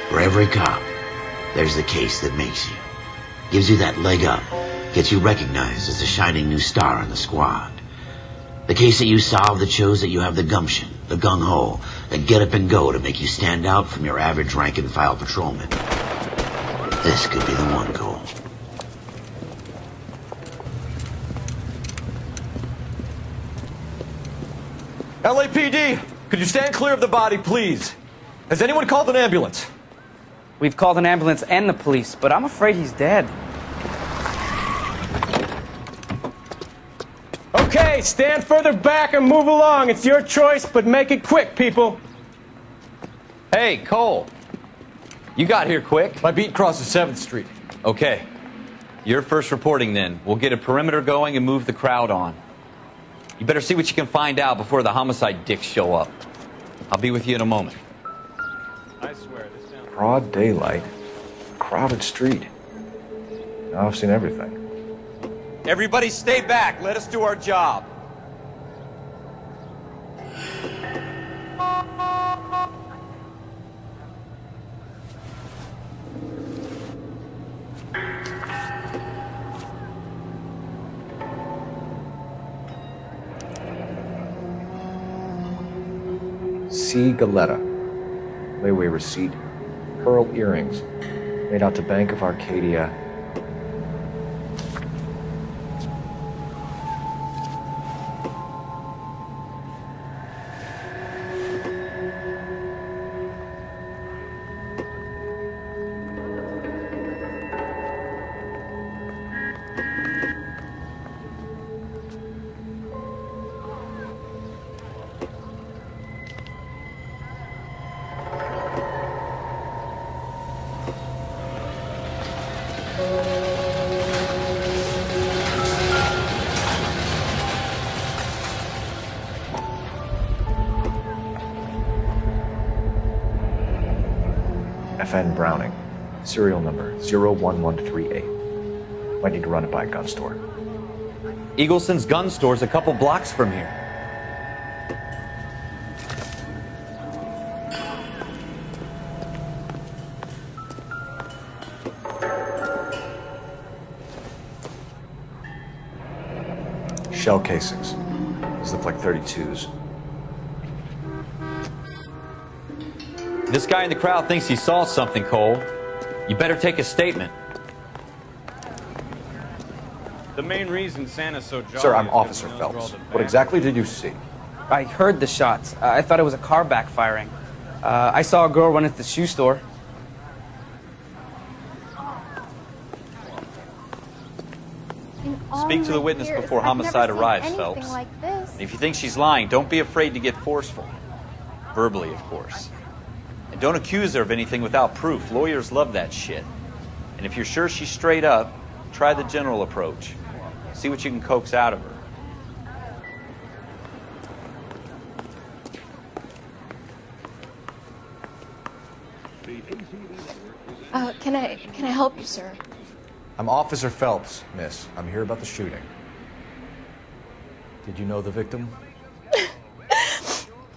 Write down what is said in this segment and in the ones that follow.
For every cop, there's the case that makes you. Gives you that leg up. Gets you recognized as a shining new star in the squad. The case that you solve that shows that you have the gumption, the gung-ho, the get up and go to make you stand out from your average rank-and-file patrolman. This could be the one, Cole. LAPD, could you stand clear of the body, please? Has anyone called an ambulance? We've called an ambulance and the police, but I'm afraid he's dead. Okay, stand further back and move along. It's your choice, but make it quick, people. Hey, Cole. You got here quick. My beat crosses 7th Street. Okay. You're first reporting then. We'll get a perimeter going and move the crowd on. You better see what you can find out before the homicide dicks show up. I'll be with you in a moment. I swear, this sounds... Broad daylight, crowded street. Now I've seen everything. Everybody stay back. Let us do our job. C. Galetta. Layaway receipt. Pearl earrings. Made out to Bank of Arcadia. FN Browning, serial number 01138. Might need to run it by a gun store. Eagleson's gun store's a couple blocks from here. Shell casings. These look like 32s. This guy in the crowd thinks he saw something, Cole. You better take a statement. The main reason Santa's so jolly... Sir, I'm is Officer 'cause he knows Phelps. where all the What exactly did you see? I heard the shots. I thought it was a car backfiring. I saw a girl run into the shoe store. Speak to the witness before homicide arrives, Phelps. Like this. And if you think she's lying, don't be afraid to get forceful. Verbally, of course. And don't accuse her of anything without proof. Lawyers love that shit. And if you're sure she's straight up, try the general approach. See what you can coax out of her. Can I help you, sir? I'm Officer Phelps, miss. I'm here about the shooting. Did you know the victim?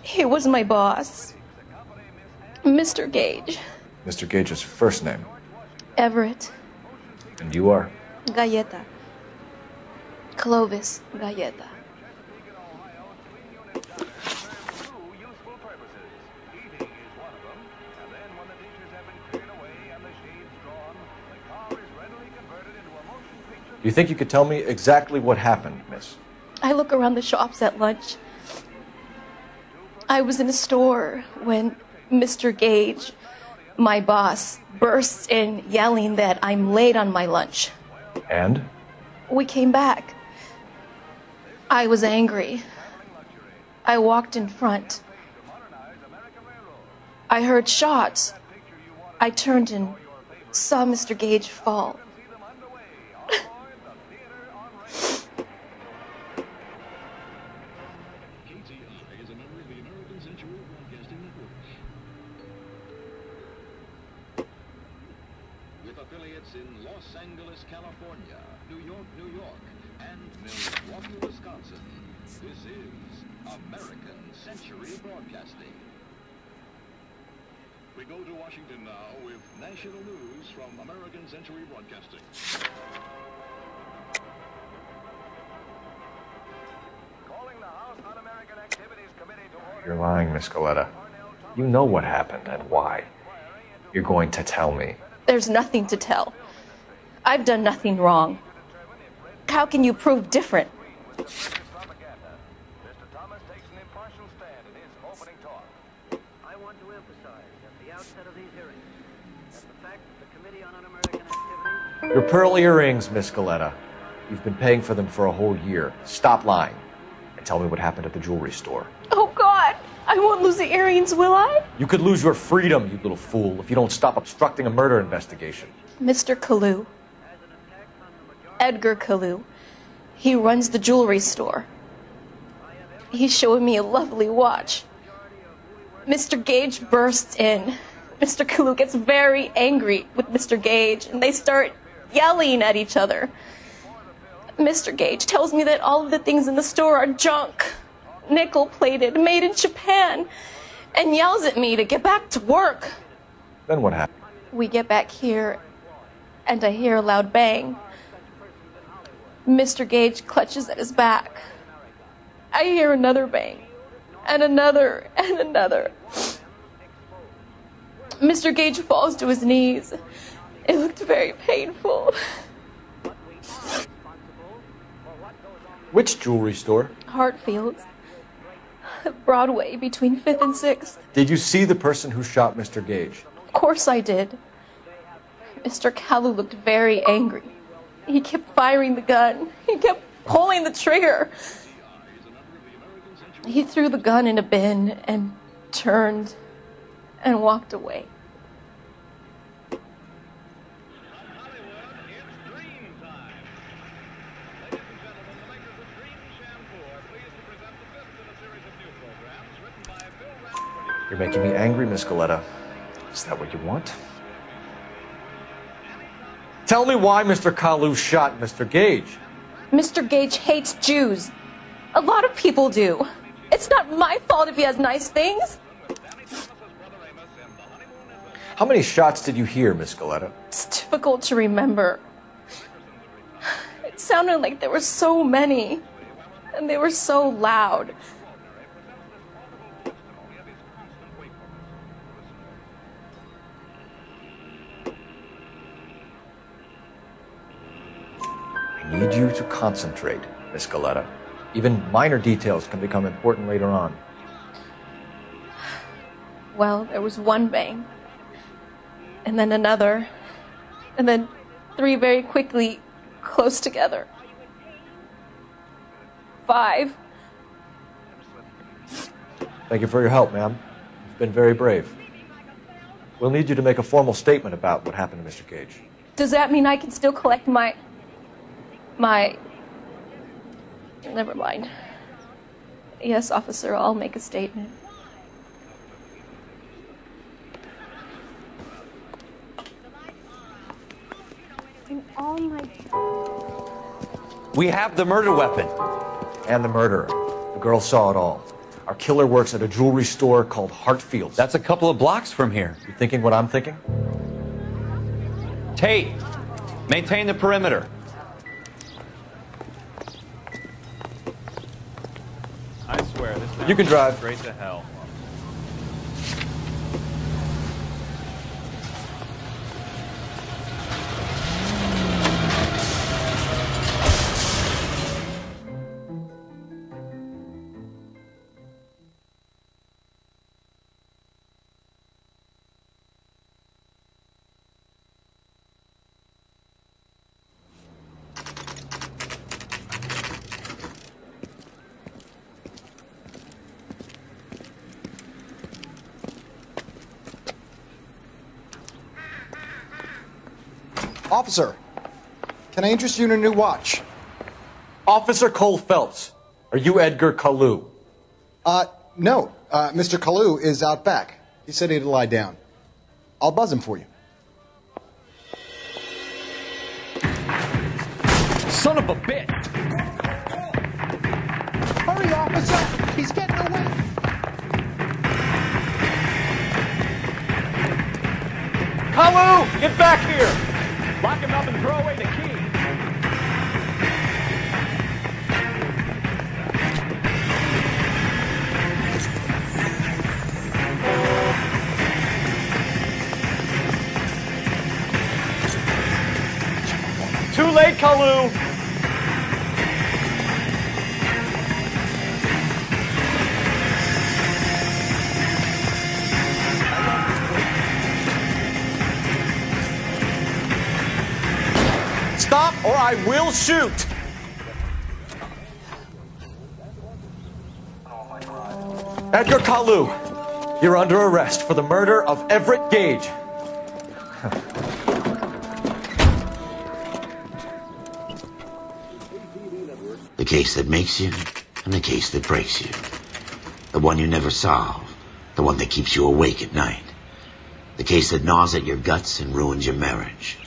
He was my boss, Mr. Gage. Mr. Gage's first name. Everett. And you are? Galleta. Clovis Galleta. Do you think you could tell me exactly what happened, miss? I look around the shops at lunch. I was in a store when Mr. Gage, my boss, bursts in yelling that I'm late on my lunch. And? We came back. I was angry. I walked in front. I heard shots. I turned and saw Mr. Gage fall. With affiliates in Los Angeles, California, New York, and Milwaukee, Wisconsin, this is American Century Broadcasting. We go to Washington now with national news from American Century Broadcasting. Calling the House Un-American Activities Committee to order. You're lying, Miss Goleta. You know what happened and why. You're going to tell me. There's nothing to tell. I've done nothing wrong. How can you prove different? Mr. Thomas takes an impartial stand in his opening talk. I want to emphasize at the outset of these hearings that the fact that the Committee on Un-American Activities... Your pearl earrings, Miss Goleta. You've been paying for them for a whole year. Stop lying and tell me what happened at the jewelry store. Oh, God! I won't lose the earrings, will I? You could lose your freedom, you little fool, if you don't stop obstructing a murder investigation. Mr. Kalu. Edgar Kalu. He runs the jewelry store. He's showing me a lovely watch. Mr. Gage bursts in. Mr. Kalu gets very angry with Mr. Gage, and they start yelling at each other. Mr. Gage tells me that all of the things in the store are junk, nickel-plated, made in Japan, and yells at me to get back to work. Then what happened? We get back here, and I hear a loud bang. Mr. Gage clutches at his back. I hear another bang, and another, and another. Mr. Gage falls to his knees. It looked very painful. Which jewelry store? Hartfield's. Broadway, between 5th and 6th. Did you see the person who shot Mr. Gage? Of course I did. Mr. Kalu looked very angry. He kept firing the gun. He kept pulling the trigger. He threw the gun in a bin and turned and walked away. You're making me angry, Miss Goleta. Is that what you want? Tell me why Mr. Kalu shot Mr. Gage. Mr. Gage hates Jews. A lot of people do. It's not my fault if he has nice things. How many shots did you hear, Miss Goleta? It's difficult to remember. It sounded like there were so many, and they were so loud. I need you to concentrate, Miss Goleta. Even minor details can become important later on. Well, there was one bang, and then another, and then 3 very quickly, close together. 5. Thank you for your help, ma'am. You've been very brave. We'll need you to make a formal statement about what happened to Mr. Gage. Does that mean I can still collect my... Never mind. Yes, officer, I'll make a statement. Oh my... We have the murder weapon. And the murderer. The girl saw it all. Our killer works at a jewelry store called Hartfield's. That's a couple of blocks from here. You thinking what I'm thinking? Tate, maintain the perimeter. I swear, this town You can drive. straight to hell. Officer, can I interest you in a new watch? Officer Cole Phelps, are you Edgar Kalu? No. Mr. Kalu is out back. He said he'd lie down. I'll buzz him for you. Son of a bitch! Hurry, officer! He's getting away! Kalu, get back here! Lock him up and throw away the key. Too late, Kalu! Stop or I will shoot! Edgar Kalu, you're under arrest for the murder of Everett Gage. The case that makes you, and the case that breaks you. The one you never solve, the one that keeps you awake at night. The case that gnaws at your guts and ruins your marriage.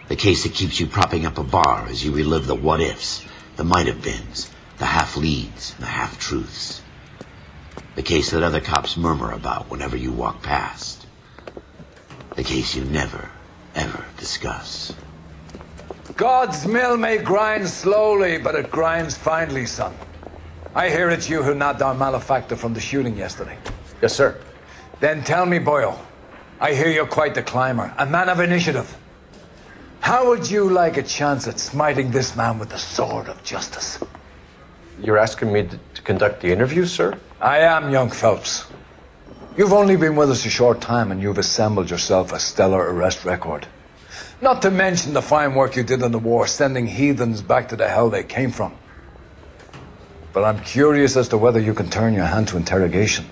The case that keeps you propping up a bar as you relive the what-ifs, the might-have-beens, the half-leads, and the half-truths. The case that other cops murmur about whenever you walk past. The case you never, ever discuss. God's mill may grind slowly, but it grinds finely, son. I hear it's you who nabbed our malefactor from the shooting yesterday. Yes, sir. Then tell me, Boyle, I hear you're quite the climber, a man of initiative. How would you like a chance at smiting this man with the sword of justice? You're asking me to conduct the interview, sir? I am, young Phelps. You've only been with us a short time and you've assembled yourself a stellar arrest record. Not to mention the fine work you did in the war, sending heathens back to the hell they came from. But I'm curious as to whether you can turn your hand to interrogation.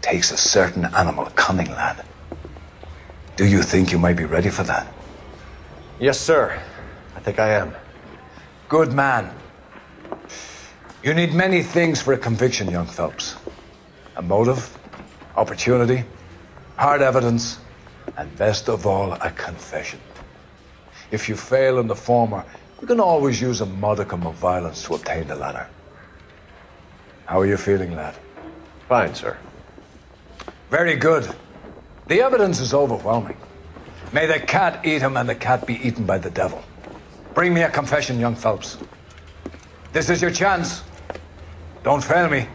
Takes a certain animal cunning, lad. Do you think you might be ready for that? Yes, sir. I think I am. Good man. You need many things for a conviction, young Phelps. A motive, opportunity, hard evidence, and best of all, a confession. If you fail in the former, you can always use a modicum of violence to obtain the latter. How are you feeling, lad? Fine, sir. Very good. The evidence is overwhelming. May the cat eat him and the cat be eaten by the devil. Bring me a confession, young Phelps. This is your chance. Don't fail me.